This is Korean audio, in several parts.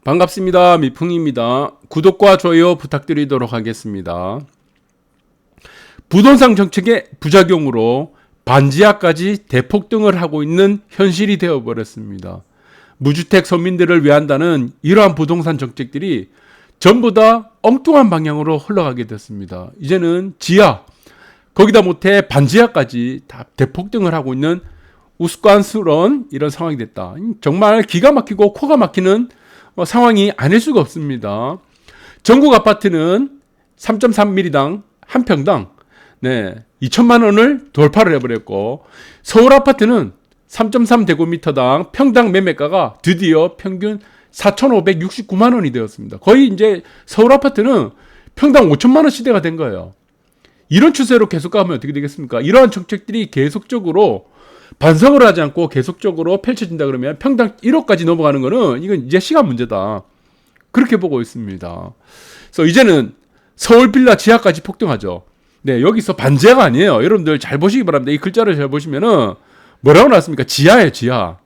반갑습니다. 미풍입니다. 구독과 좋아요 부탁드리도록 하겠습니다. 부동산 정책의 부작용으로 반지하까지 대폭등을 하고 있는 현실이 되어버렸습니다. 무주택 서민들을 위한다는 이러한 부동산 정책들이 전부 다 엉뚱한 방향으로 흘러가게 됐습니다. 이제는 지하, 거기다 못해 반지하까지 다 대폭등을 하고 있는 우스꽝스러운 이런 상황이 됐다. 정말 기가 막히고 코가 막히는 상황이 아닐 수가 없습니다. 전국 아파트는 3.3mm당 한 평당 2천만 원을 돌파를 해버렸고, 서울 아파트는 3.3제곱미터당 평당 매매가가 드디어 평균 4,569만 원이 되었습니다. 거의 이제 서울 아파트는 평당 5천만 원 시대가 된 거예요. 이런 추세로 계속 가면 어떻게 되겠습니까? 이러한 정책들이 계속적으로 반성을 하지 않고 계속적으로 펼쳐진다 그러면 평당 1억까지 넘어가는 거는 이건 이제 시간 문제다. 그렇게 보고 있습니다. 그래서 이제는 서울 빌라 지하까지 폭등하죠. 네, 여기서 반지하가 아니에요. 여러분들 잘 보시기 바랍니다. 이 글자를 잘 보시면은 뭐라고 나왔습니까? 지하예요, 지하.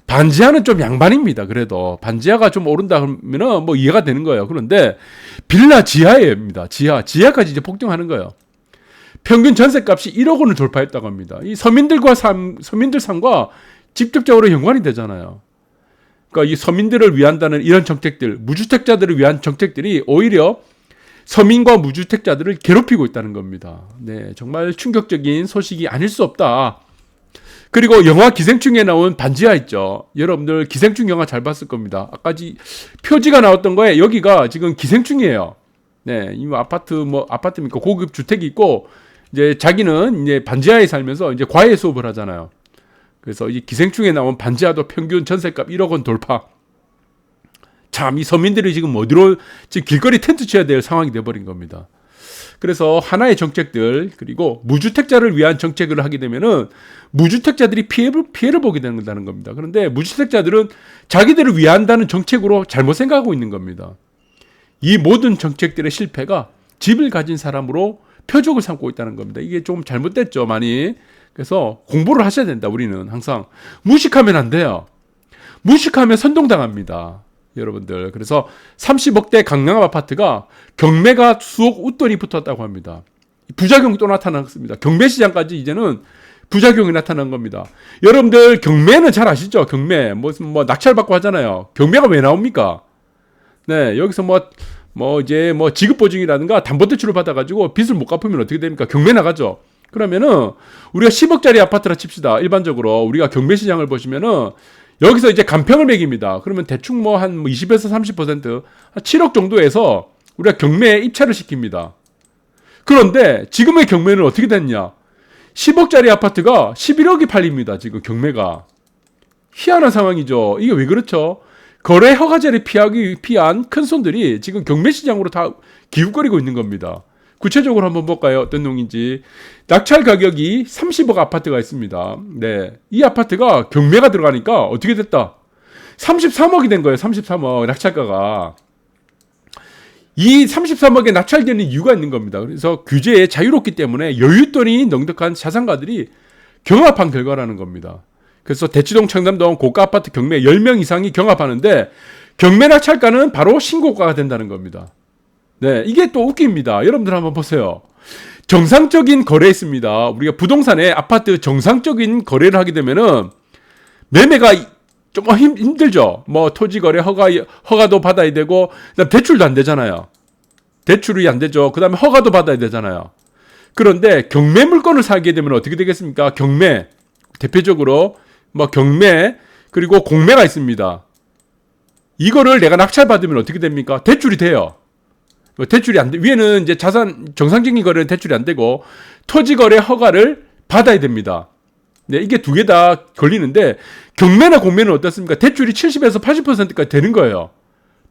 반지하는 좀 양반입니다. 그래도 반지하가 좀 오른다 그러면은 뭐 이해가 되는 거예요. 그런데 빌라 지하입니다. 지하까지 이제 폭등하는 거예요. 평균 전세값이 1억 원을 돌파했다고 합니다. 이 서민들 삶과 직접적으로 연관이 되잖아요. 그러니까 이 서민들을 위한다는 이런 정책들, 무주택자들을 위한 정책들이 오히려 서민과 무주택자들을 괴롭히고 있다는 겁니다. 네, 정말 충격적인 소식이 아닐 수 없다. 그리고 영화 기생충에 나온 반지하 있죠. 여러분들 기생충 영화 잘 봤을 겁니다. 아까 표지가 나왔던 거에 여기가 지금 기생충이에요. 네, 이 아파트입니까? 고급 주택이 있고, 이제 자기는 이제 반지하에 살면서 이제 과외 수업을 하잖아요. 그래서 이 기생충에 나온 반지하도 평균 전세값 1억 원 돌파. 참, 이 서민들이 지금 어디로 지금 길거리 텐트 쳐야 될 상황이 돼버린 겁니다. 그래서 하나의 정책들, 그리고 무주택자를 위한 정책을 하게 되면은 무주택자들이 피해를 보게 된다는 겁니다. 그런데 무주택자들은 자기들을 위한다는 정책으로 잘못 생각하고 있는 겁니다. 이 모든 정책들의 실패가 집을 가진 사람으로 표적을 삼고 있다는 겁니다. 이게 좀 잘못됐죠, 많이. 그래서 공부를 하셔야 된다, 우리는 항상. 무식하면 안 돼요. 무식하면 선동당합니다, 여러분들. 그래서 30억대 강남 아파트가 경매가 수억 웃돈이 붙었다고 합니다. 부작용이 또 나타났습니다. 경매 시장까지 이제는 부작용이 나타난 겁니다. 여러분들 경매는 잘 아시죠? 경매. 무슨 낙찰받고 하잖아요. 경매가 왜 나옵니까? 네, 여기서 지급보증이라든가 담보대출을 받아가지고 빚을 못 갚으면 어떻게 됩니까? 경매 나가죠. 그러면은 우리가 10억짜리 아파트라 칩시다. 일반적으로 우리가 경매 시장을 보시면은 여기서 이제 간평을 매깁니다. 그러면 대충 한 20에서 30%, 한 7억 정도에서 우리가 경매에 입찰을 시킵니다. 그런데 지금의 경매는 어떻게 됐냐? 10억짜리 아파트가 11억이 팔립니다. 지금 경매가. 희한한 상황이죠. 이게 왜 그렇죠? 거래 허가제를 피한 큰 손들이 지금 경매 시장으로 다 기웃거리고 있는 겁니다. 구체적으로 한번 볼까요? 어떤 내용인지. 낙찰 가격이 30억 아파트가 있습니다. 네, 이 아파트가 경매가 들어가니까 어떻게 됐다? 33억이 된 거예요. 33억 낙찰가가. 이 33억에 낙찰되는 이유가 있는 겁니다. 그래서 규제에 자유롭기 때문에 여윳돈이 넉넉한 자산가들이 경합한 결과라는 겁니다. 그래서 대치동, 청담동 고가 아파트 경매 10명 이상이 경합하는데 경매 낙찰가는 바로 신고가가 된다는 겁니다. 네, 이게 또 웃깁니다. 여러분들 한번 보세요. 정상적인 거래 있습니다. 우리가 부동산에 아파트 정상적인 거래를 하게 되면은 매매가 좀 힘들죠. 토지 거래 허가도 받아야 되고, 그다음 대출도 안 되잖아요. 대출이 안 되죠. 그다음에 허가도 받아야 되잖아요. 그런데 경매 물건을 사게 되면 어떻게 되겠습니까? 경매, 대표적으로 경매, 그리고 공매가 있습니다. 이거를 내가 낙찰받으면 어떻게 됩니까? 대출이 돼요. 대출이 안 돼. 위에는 이제 자산 정상적인 거래는 대출이 안 되고 토지 거래 허가를 받아야 됩니다. 네, 이게 두 개 다 걸리는데 경매나 공매는 어떻습니까? 대출이 70에서 80%까지 되는 거예요.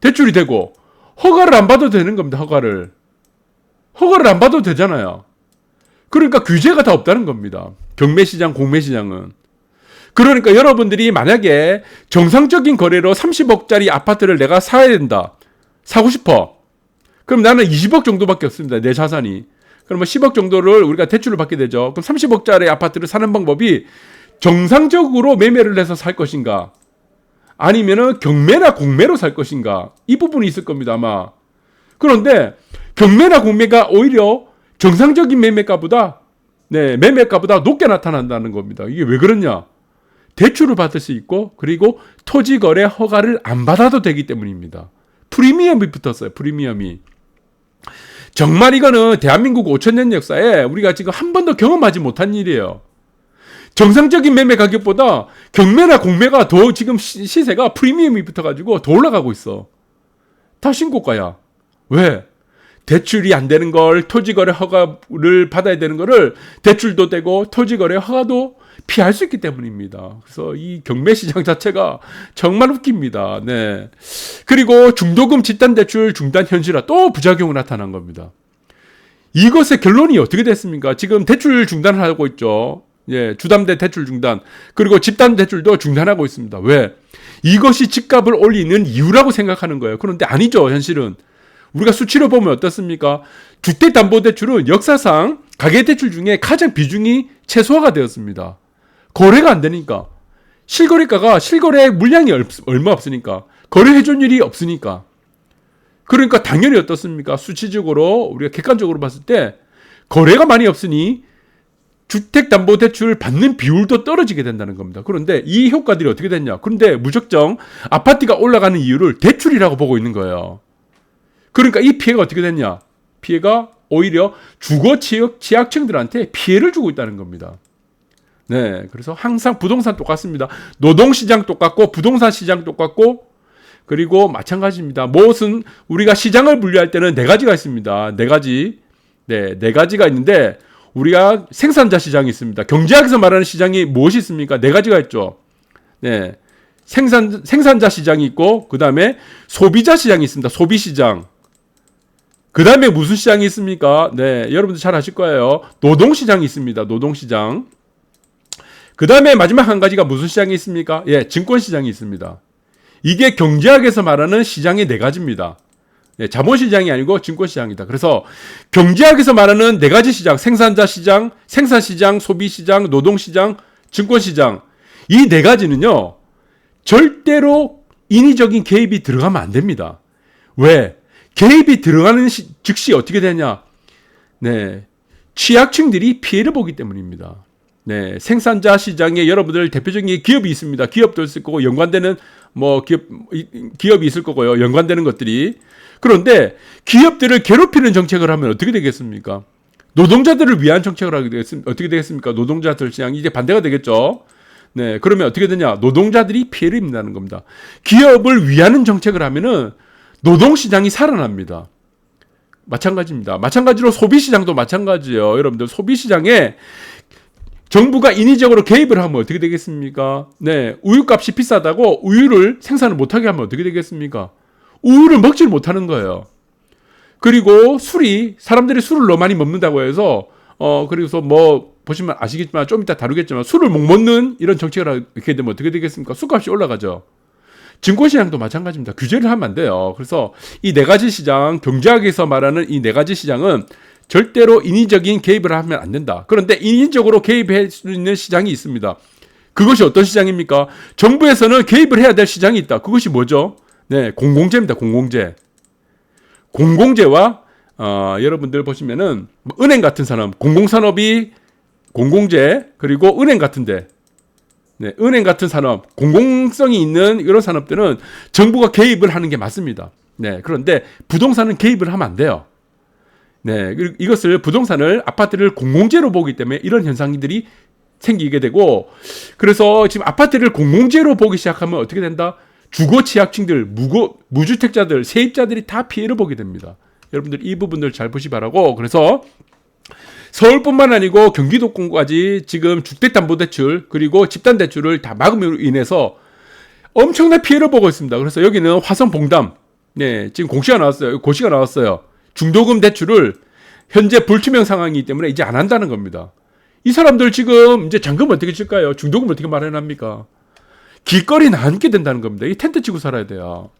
대출이 되고 허가를 안 받아도 되는 겁니다. 허가를 안 받아도 되잖아요. 그러니까 규제가 다 없다는 겁니다. 경매 시장, 공매 시장은. 그러니까 여러분들이 만약에 정상적인 거래로 30억짜리 아파트를 내가 사야 된다. 사고 싶어. 그럼 나는 20억 정도밖에 없습니다. 내 자산이. 그러면 10억 정도를 우리가 대출을 받게 되죠. 그럼 30억짜리 아파트를 사는 방법이 정상적으로 매매를 해서 살 것인가? 아니면은 경매나 공매로 살 것인가? 이 부분이 있을 겁니다, 아마. 그런데 경매나 공매가 오히려 정상적인 매매가보다 매매가보다 높게 나타난다는 겁니다. 이게 왜 그러냐? 대출을 받을 수 있고 그리고 토지 거래 허가를 안 받아도 되기 때문입니다. 프리미엄이 붙었어요. 프리미엄이. 정말 이거는 대한민국 5천년 역사에 우리가 지금 한 번도 경험하지 못한 일이에요. 정상적인 매매 가격보다 경매나 공매가 더 지금 시세가 프리미엄이 붙어가지고 더 올라가고 있어. 다 신고가야. 왜? 대출이 안 되는 걸 토지거래 허가를 받아야 되는 거를 대출도 되고 토지거래 허가도 피할 수 있기 때문입니다. 그래서 이 경매 시장 자체가 정말 웃깁니다. 네. 그리고 중도금 집단대출 중단 현실화 또 부작용이 나타난 겁니다. 이것의 결론이 어떻게 됐습니까? 지금 대출 중단을 하고 있죠. 예, 주담대 대출 중단, 그리고 집단 대출도 중단하고 있습니다. 왜? 이것이 집값을 올리는 이유라고 생각하는 거예요. 그런데 아니죠, 현실은. 우리가 수치로 보면 어떻습니까? 주택담보대출은 역사상 가계대출 중에 가장 비중이 최소화가 되었습니다. 거래가 안 되니까. 실거래가가 실거래 물량이 얼마 없으니까. 거래 회전율이 없으니까. 그러니까 당연히 어떻습니까? 수치적으로 우리가 객관적으로 봤을 때 거래가 많이 없으니 주택담보대출을 받는 비율도 떨어지게 된다는 겁니다. 그런데 이 효과들이 어떻게 됐냐? 그런데 무작정 아파트가 올라가는 이유를 대출이라고 보고 있는 거예요. 그러니까 이 피해가 어떻게 됐냐? 피해가 오히려 주거 취약층들한테 피해를 주고 있다는 겁니다. 네, 그래서 항상 부동산 똑같습니다. 노동시장 똑같고 부동산 시장 똑같고 그리고 마찬가지입니다. 무엇은 우리가 시장을 분류할 때는 네 가지가 있습니다. 네 가지. 네 가지가 있는데 우리가 생산자 시장이 있습니다. 경제학에서 말하는 시장이 무엇이 있습니까? 네 가지가 있죠. 네. 생산자 시장이 있고, 그 다음에 소비자 시장이 있습니다. 소비 시장. 그 다음에 무슨 시장이 있습니까? 네. 여러분들 잘 아실 거예요. 노동 시장이 있습니다. 노동 시장. 그 다음에 마지막 한 가지가 무슨 시장이 있습니까? 예, 증권 시장이 있습니다. 이게 경제학에서 말하는 시장의 네 가지입니다. 예, 자본시장이 아니고 증권시장이다. 그래서 경제학에서 말하는 네 가지 시장, 생산자 시장, 생산시장, 소비시장, 노동시장, 증권시장, 이 네 가지는요, 절대로 인위적인 개입이 들어가면 안 됩니다. 왜? 개입이 들어가는 즉시 어떻게 되냐? 네, 취약층들이 피해를 보기 때문입니다. 네, 생산자 시장에 여러분들 대표적인 기업이 있습니다. 기업도 있을 거고 연관되는 기업이 있을 거고요. 연관되는 것들이. 그런데 기업들을 괴롭히는 정책을 하면 어떻게 되겠습니까? 노동자들을 위한 정책을 하게 되겠습니까? 어떻게 되겠습니까? 노동자들 시장 이제 반대가 되겠죠. 네, 그러면 어떻게 되냐? 노동자들이 피해를 입는다는 겁니다. 기업을 위하는 정책을 하면은 노동시장이 살아납니다. 마찬가지입니다. 마찬가지로 소비시장도 마찬가지예요. 여러분들 소비시장에 정부가 인위적으로 개입을 하면 어떻게 되겠습니까? 네, 우유값이 비싸다고 우유를 생산을 못하게 하면 어떻게 되겠습니까? 우유를 먹질 못하는 거예요. 그리고 사람들이 술을 너무 많이 먹는다고 해서, 그래서 보시면 아시겠지만 좀 이따 다루겠지만 술을 못 먹는 이런 정책을 하게 되면 어떻게 되겠습니까? 술값이 올라가죠. 증권시장도 마찬가지입니다. 규제를 하면 안 돼요. 그래서 이 네 가지 시장, 경제학에서 말하는 이 네 가지 시장은 절대로 인위적인 개입을 하면 안 된다. 그런데 인위적으로 개입할 수 있는 시장이 있습니다. 그것이 어떤 시장입니까? 정부에서는 개입을 해야 될 시장이 있다. 그것이 뭐죠? 네, 공공재입니다. 공공재. 공공재와 여러분들 보시면은 은행 같은 산업, 공공산업이 공공재 그리고 은행 같은데, 네, 은행 같은 산업, 공공성이 있는 이런 산업들은 정부가 개입을 하는 게 맞습니다. 네, 그런데 부동산은 개입을 하면 안 돼요. 네, 이것을 부동산을 아파트를 공공재로 보기 때문에 이런 현상들이 생기게 되고, 그래서 지금 아파트를 공공재로 보기 시작하면 어떻게 된다? 주거 취약층들, 무주택자들, 세입자들이 다 피해를 보게 됩니다. 여러분들 이 부분들 잘 보시 바라고. 그래서 서울뿐만 아니고 경기도권까지 지금 주택담보대출 그리고 집단대출을 다 막음으로 인해서 엄청난 피해를 보고 있습니다. 그래서 여기는 화성봉담, 네, 지금 고시가 나왔어요. 중도금 대출을 현재 불투명 상황이기 때문에 이제 안 한다는 겁니다. 이 사람들 지금 이제 잔금 어떻게 칠까요? 중도금 어떻게 마련합니까? 길거리에 나앉게 된다는 겁니다. 이 텐트 치고 살아야 돼요.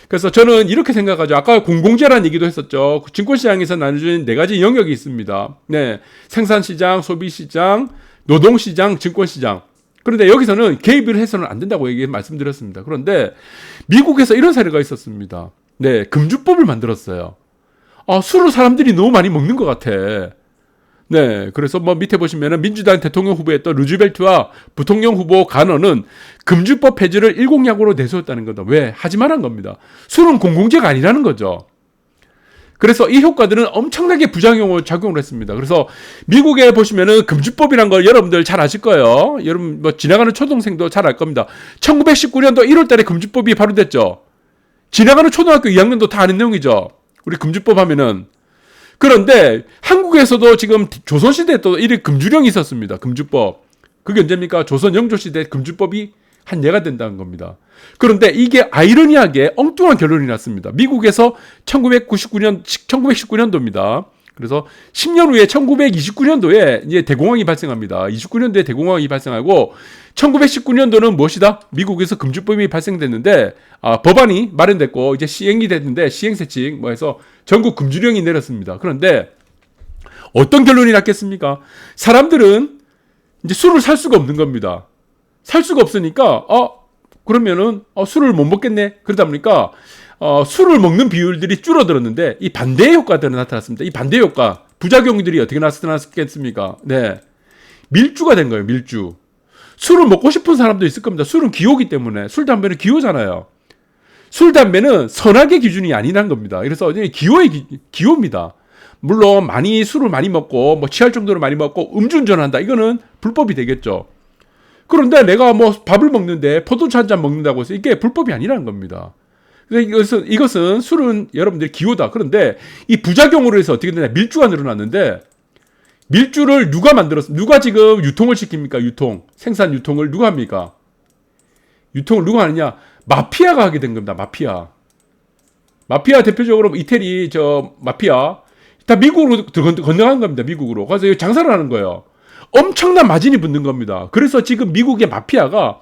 그래서 저는 이렇게 생각하죠. 아까 공공재라는 얘기도 했었죠. 증권시장에서 나눠주는 네 가지 영역이 있습니다. 네, 생산시장, 소비시장, 노동시장, 증권시장. 그런데 여기서는 개입을 해서는 안 된다고 말씀드렸습니다. 그런데 미국에서 이런 사례가 있었습니다. 네, 금주법을 만들었어요. 술을 사람들이 너무 많이 먹는 것 같아. 네, 그래서 뭐 밑에 보시면은 민주당 대통령 후보였던 루즈벨트와 부통령 후보 간언은 금주법 폐지를 일공약으로 내세웠다는 거다. 왜? 하지 말란 겁니다. 술은 공공재가 아니라는 거죠. 그래서 이 효과들은 엄청나게 부작용을 작용을 했습니다. 그래서 미국에 보시면은 금주법이란 걸 여러분들 잘 아실 거예요. 여러분 뭐 지나가는 초등생도 잘 알 겁니다. 1919년도 1월 달에 금주법이 발효됐죠. 지나가는 초등학교 2학년도 다 아는 내용이죠. 우리 금주법 하면은. 그런데 한국에서도 지금 조선시대에 또 이런 금주령이 있었습니다. 금주법. 그게 언제입니까? 조선 영조시대 금주법이 한 예가 된다는 겁니다. 그런데 이게 아이러니하게 엉뚱한 결론이 났습니다. 미국에서 1919년도입니다. 그래서 10년 후에 1929년도에 이제 대공황이 발생합니다. 29년도에 대공황이 발생하고 1919년도는 무엇이다? 미국에서 금주법이 발생됐는데 법안이 마련됐고 이제 시행이 됐는데 시행세칙 뭐 해서 전국 금주령이 내렸습니다. 그런데 어떤 결론이 났겠습니까? 사람들은 이제 술을 살 수가 없는 겁니다. 살 수가 없으니까 그러면은 술을 못 먹겠네. 그러다 보니까 술을 먹는 비율들이 줄어들었는데 이 반대의 효과들이 나타났습니다. 이 반대 효과, 부작용들이 어떻게 나타났겠습니까? 네, 밀주가 된 거예요. 밀주. 술을 먹고 싶은 사람도 있을 겁니다. 술은 기호기 때문에. 술, 담배는 기호잖아요. 술, 담배는 선악의 기준이 아니란 겁니다. 그래서 기호입니다. 물론 술을 많이 먹고 뭐 취할 정도로 많이 먹고 음주운전한다. 이거는 불법이 되겠죠. 그런데 내가 뭐 밥을 먹는데 포도주 한 잔 먹는다고 해서 이게 불법이 아니라는 겁니다. 그래서 이것은 술은 여러분들 기호다. 그런데 이 부작용으로 해서 어떻게 되냐? 밀주가 늘어났는데 밀주를 누가 만들었습니까? 누가 지금 유통을 시킵니까? 생산 유통을 누가 합니까? 유통을 누가 하느냐? 마피아가 하게 된 겁니다. 마피아 대표적으로 이태리 마피아 다 미국으로 건너간 겁니다. 미국으로. 그래서 장사를 하는 거예요. 엄청난 마진이 붙는 겁니다. 그래서 지금 미국의 마피아가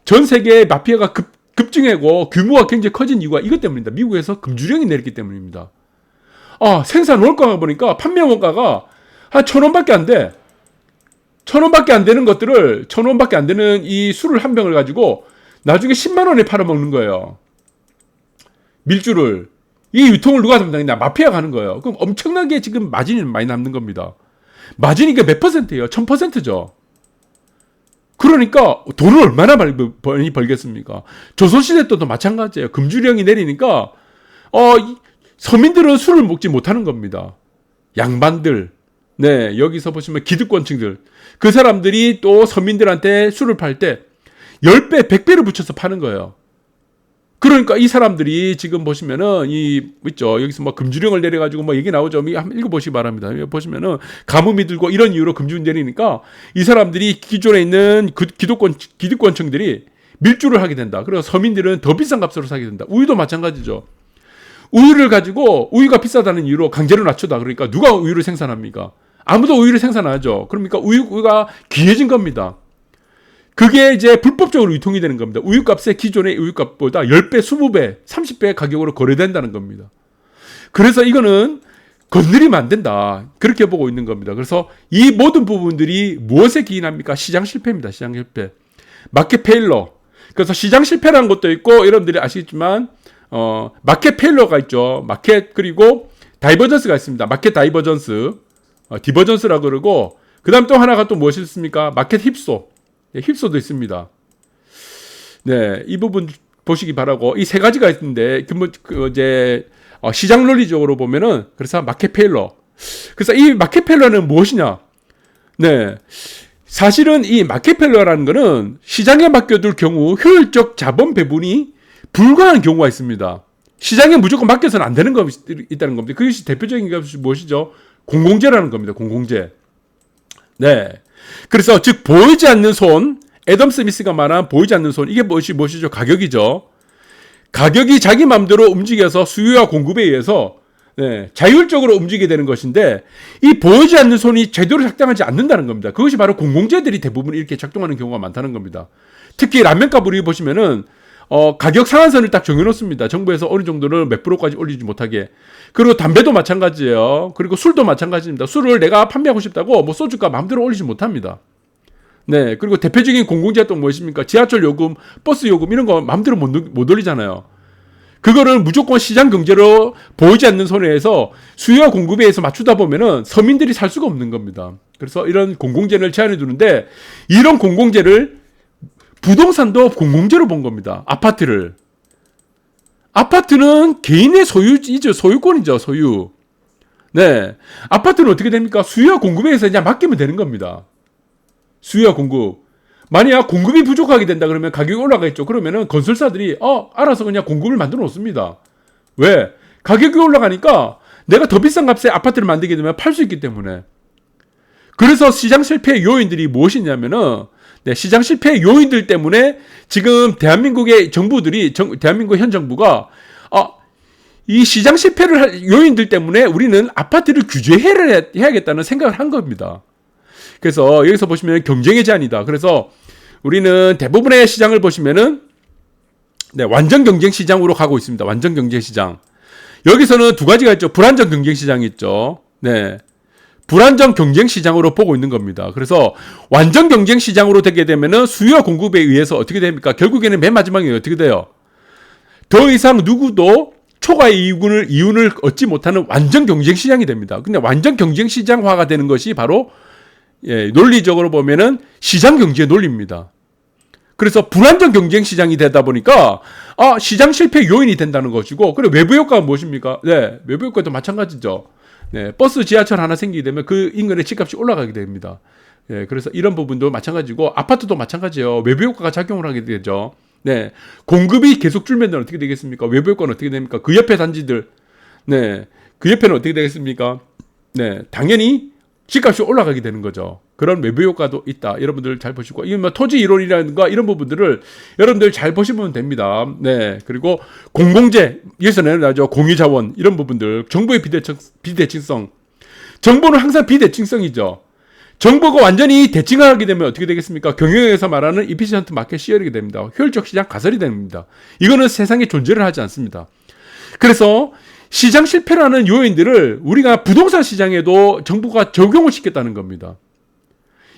전 세계의 마피아가 급증하고 규모가 굉장히 커진 이유가 이것 때문입니다. 미국에서 금주령이 내렸기 때문입니다. 생산 원가가 보니까 판매 원가가 한 1,000원밖에 안 돼. 1,000원밖에 안 되는 것들을 1,000원밖에 안 되는 이 술을 한 병을 가지고 나중에 10만 원에 팔아먹는 거예요. 밀주를. 이 유통을 누가 담당했냐? 마피아가 하는 거예요. 그럼 엄청나게 지금 마진이 많이 남는 겁니다. 마진이 몇 퍼센트예요? 1000%죠. 그러니까 돈을 얼마나 많이 벌겠습니까? 조선시대 때도 마찬가지예요. 금주령이 내리니까 서민들은 술을 먹지 못하는 겁니다. 양반들, 네, 여기서 보시면 기득권층들, 그 사람들이 또 서민들한테 술을 팔 때 10배, 100배를 붙여서 파는 거예요. 그러니까 이 사람들이 지금 보시면은 있죠. 여기서 뭐 금주령을 내려가지고 뭐 얘기 나오죠. 한번 읽어보시기 바랍니다. 보시면은 가뭄이 들고 이런 이유로 금주령 내리니까 이 사람들이 기존에 있는 기득권층들이 밀주를 하게 된다. 그래서 서민들은 더 비싼 값으로 사게 된다. 우유도 마찬가지죠. 우유를 가지고 우유가 비싸다는 이유로 강제로 낮추다. 그러니까 누가 우유를 생산합니까? 아무도 우유를 생산 안 하죠. 그러니까 우유가 귀해진 겁니다. 그게 이제 불법적으로 유통이 되는 겁니다. 우유값에 기존의 우유값보다 10배, 20배, 30배 가격으로 거래된다는 겁니다. 그래서 이거는 건드리면 안 된다. 그렇게 보고 있는 겁니다. 그래서 이 모든 부분들이 무엇에 기인합니까? 시장 실패입니다. 시장 실패. 마켓 페일러. 그래서 시장 실패라는 것도 있고 여러분들이 아시겠지만 마켓 페일러가 있죠. 마켓 그리고 다이버전스가 있습니다. 마켓 다이버전스. 디버전스라고 그러고 그다음 또 하나가 또 무엇이 있습니까? 마켓 힙소. 힙소도 있습니다. 네, 이 부분 보시기 바라고 이 세 가지가 있는데 이제 시장 논리적으로 보면은 그래서 마켓 페일러. 그래서 이 마켓 페일러는 무엇이냐? 네, 사실은 이 마켓 페일러라는 거는 시장에 맡겨둘 경우 효율적 자본 배분이 불가한 경우가 있습니다. 시장에 무조건 맡겨서는 안 되는 거 있다는 겁니다. 그것이 대표적인 것이 무엇이죠? 공공재라는 겁니다. 공공재. 네. 그래서 즉 보이지 않는 손, 애덤 스미스가 말한 보이지 않는 손, 이게 무엇이죠? 가격이죠. 가격이 자기 마음대로 움직여서 수요와 공급에 의해서 자율적으로 움직이게 되는 것인데 이 보이지 않는 손이 제대로 작동하지 않는다는 겁니다. 그것이 바로 공공재들이 대부분 이렇게 작동하는 경우가 많다는 겁니다. 특히 라면값 우리 보시면은 가격 상한선을 딱 정해놓습니다. 정부에서 어느 정도를 몇 프로까지 올리지 못하게. 그리고 담배도 마찬가지예요. 그리고 술도 마찬가지입니다. 술을 내가 판매하고 싶다고 뭐 소주값 마음대로 올리지 못합니다. 네. 그리고 대표적인 공공재가 또 무엇입니까? 지하철 요금, 버스 요금 이런 거 마음대로 못 올리잖아요. 그거를 무조건 시장 경제로 보이지 않는 손해에서 수요와 공급에 의해서 맞추다 보면은 서민들이 살 수가 없는 겁니다. 그래서 이런 공공재를 제한해 두는데 이런 공공재를 부동산도 공공재로 본 겁니다. 아파트는 개인의 소유이죠. 소유권이죠. 소유. 네. 아파트는 어떻게 됩니까? 수요와 공급에 의해서 그냥 맡기면 되는 겁니다. 수요와 공급. 만약 공급이 부족하게 된다 그러면 가격이 올라가겠죠. 그러면은 건설사들이 알아서 그냥 공급을 만들어 놓습니다. 왜? 가격이 올라가니까 내가 더 비싼 값에 아파트를 만들게 되면 팔 수 있기 때문에. 그래서 시장 실패의 요인들이 무엇이냐면은 시장 실패의 요인들 때문에 지금 대한민국의 정부들이 대한민국 현 정부가 이 시장 실패를 할 요인들 때문에 우리는 아파트를 규제해야겠다는 생각을 한 겁니다. 그래서 여기서 보시면 경쟁의 제한이다. 그래서 우리는 대부분의 시장을 보시면은 완전 경쟁 시장으로 가고 있습니다. 완전 경쟁 시장. 여기서는 두 가지가 있죠. 불안정 경쟁 시장이 있죠. 네. 불안정 경쟁 시장으로 보고 있는 겁니다. 그래서 완전 경쟁 시장으로 되게 되면은 수요와 공급에 의해서 어떻게 됩니까? 결국에는 맨 마지막에 어떻게 돼요? 더 이상 누구도 초과의 이윤을 얻지 못하는 완전 경쟁 시장이 됩니다. 근데 완전 경쟁 시장화가 되는 것이 바로 논리적으로 보면은 시장 경제의 논리입니다. 그래서 불안정 경쟁 시장이 되다 보니까 시장 실패 요인이 된다는 것이고, 그리고 외부 효과가 무엇입니까? 네, 외부 효과도 마찬가지죠. 네, 버스, 지하철 하나 생기게 되면 그 인근의 집값이 올라가게 됩니다. 네, 그래서 이런 부분도 마찬가지고 아파트도 마찬가지예요. 외부 효과가 작용을 하게 되죠. 네, 공급이 계속 줄면 어떻게 되겠습니까? 외부 효과는 어떻게 됩니까? 그 옆에 단지들, 그 옆에는 어떻게 되겠습니까? 네, 당연히 집값이 올라가게 되는 거죠. 그런 외부 효과도 있다. 여러분들 잘 보시고, 이건 토지 이론이라든가 이런 부분들을 여러분들 잘 보시면 됩니다. 네. 그리고 공공재, 여기서는 나죠. 공유자원, 이런 부분들, 정보의 비대칭성. 정보는 항상 비대칭성이죠. 정보가 완전히 대칭하게 되면 어떻게 되겠습니까? 경영에서 말하는 이피시언트 마켓 시어링이 됩니다. 효율적 시장 가설이 됩니다. 이거는 세상에 존재를 하지 않습니다. 그래서 시장 실패라는 요인들을 우리가 부동산 시장에도 정부가 적용을 시켰다는 겁니다.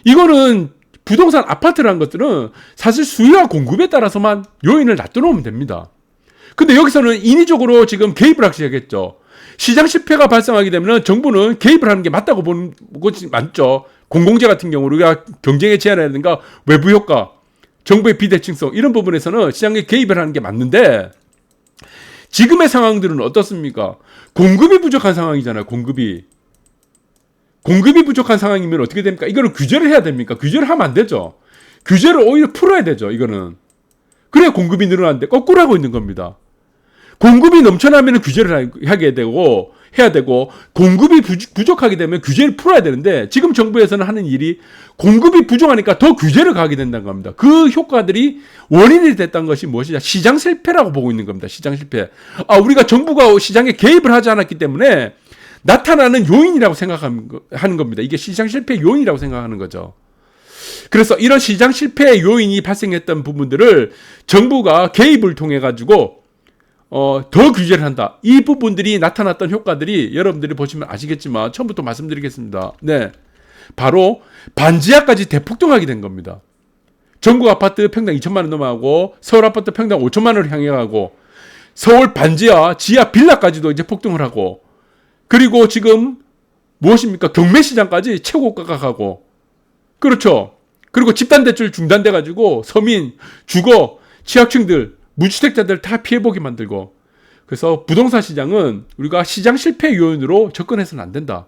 이거는 부동산 아파트라는 것들은 사실 수요와 공급에 따라서만 요인을 놔두면 됩니다. 근데 여기서는 인위적으로 지금 개입을 하기 시작했죠. 시장 실패가 발생하게 되면 정부는 개입을 하는 게 맞다고 보는 것이 맞죠. 공공재 같은 경우 우리가 경쟁의 제한이라든가 외부 효과, 정부의 비대칭성 이런 부분에서는 시장에 개입을 하는 게 맞는데, 지금의 상황들은 어떻습니까? 공급이 부족한 상황이잖아요. 공급이 부족한 상황이면 어떻게 됩니까? 이거를 규제를 해야 됩니까? 규제를 하면 안 되죠. 규제를 오히려 풀어야 되죠. 이거는. 그래야 공급이 늘어나는데 거꾸로 하고 있는 겁니다. 공급이 넘쳐나면 규제를 하게 되고 해야 되고, 공급이 부족하게 되면 규제를 풀어야 되는데, 지금 정부에서는 하는 일이 공급이 부족하니까 더 규제를 가게 된다는 겁니다. 그 효과들이 원인이 됐던 것이 무엇이냐? 시장 실패라고 보고 있는 겁니다. 시장 실패. 우리가 정부가 시장에 개입을 하지 않았기 때문에 나타나는 요인이라고 생각하는 겁니다. 이게 시장 실패 요인이라고 생각하는 거죠. 그래서 이런 시장 실패 요인이 발생했던 부분들을 정부가 개입을 통해 가지고 더 규제를 한다. 이 부분들이 나타났던 효과들이 여러분들이 보시면 아시겠지만 처음부터 말씀드리겠습니다. 네, 바로 반지하까지 대폭등하게 된 겁니다. 전국 아파트 평당 2천만 원 넘어가고 서울 아파트 평당 5천만 원을 향해 가고, 서울 반지하, 지하 빌라까지도 이제 폭등을 하고, 그리고 지금 무엇입니까? 경매시장까지 최고가가 가고, 그렇죠. 그리고 집단대출 중단돼 가지고 서민, 주거, 취약층들, 무주택자들 다 피해보게 만들고, 그래서 부동산 시장은 우리가 시장 실패 요인으로 접근해서는 안 된다.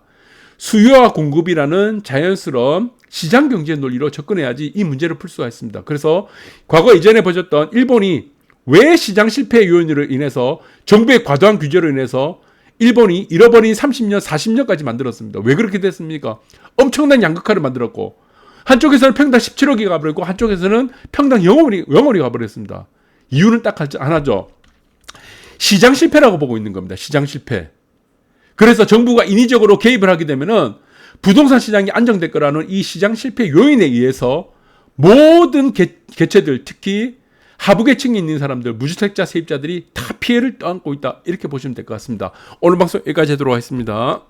수요와 공급이라는 자연스러운 시장 경제 논리로 접근해야지 이 문제를 풀 수가 있습니다. 그래서 과거 이전에 보셨던 일본이 왜 시장 실패 요인으로 인해서 정부의 과도한 규제로 인해서 일본이 잃어버린 30년, 40년까지 만들었습니다. 왜 그렇게 됐습니까? 엄청난 양극화를 만들었고, 한쪽에서는 평당 17억이 가버렸고 한쪽에서는 평당 0원이 가버렸습니다. 이유는 딱 하나죠. 시장 실패라고 보고 있는 겁니다. 시장 실패. 그래서 정부가 인위적으로 개입을 하게 되면은 부동산 시장이 안정될 거라는 이 시장 실패 요인에 의해서 모든 개체들, 특히 하부계층에 있는 사람들, 무주택자 세입자들이 다 피해를 떠안고 있다. 이렇게 보시면 될 것 같습니다. 오늘 방송 여기까지 하도록 하겠습니다.